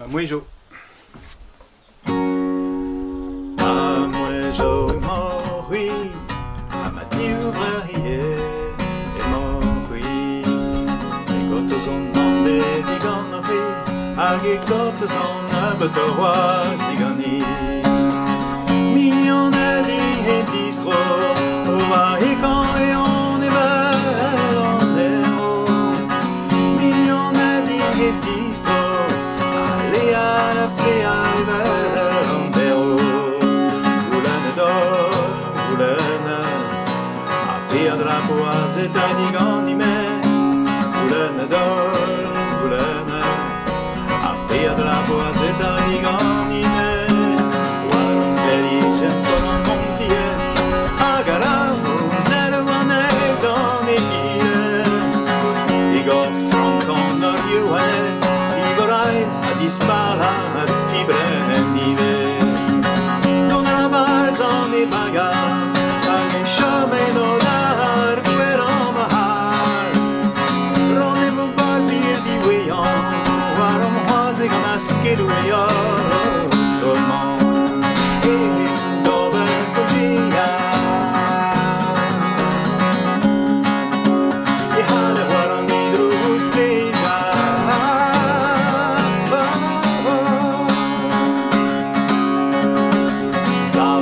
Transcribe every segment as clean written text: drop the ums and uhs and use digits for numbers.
Amuejo. Amuejo morri, amatiuvraie e morri. E gottes on mande diganri, age gottes on abetorwa zigani. Millionelli e distro, ova e kan e on e ver on ero. Millionelli e distro, alea la fea e ver on ero. Gulene dor, gulene, a pedra poas et a digani me. Gulene dor, gulene, a pedra poas et a digani me. Dispara ti brenive non la base ni paga anche chame no dar quero mahar rone mo barbir di weon warum hase gonna skedu yo tomo e dober cogia e hale warum ni drus beja.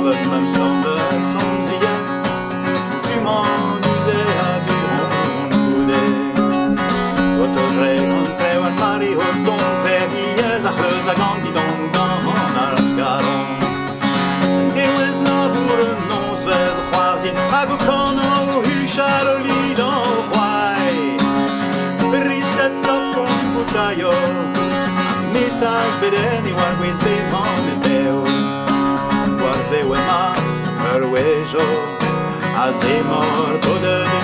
Même sans de sans hier, du m'en usais à du ronde. Autos rencontre ou al mari o don previes a hus a gandi don al garon. Deus labur non svez quasi a go cono hushar li don quai. Per riset soft computaio, message bedeni war quiz be moneteo. Guardeu e ma, per uejo, a zemor, toda de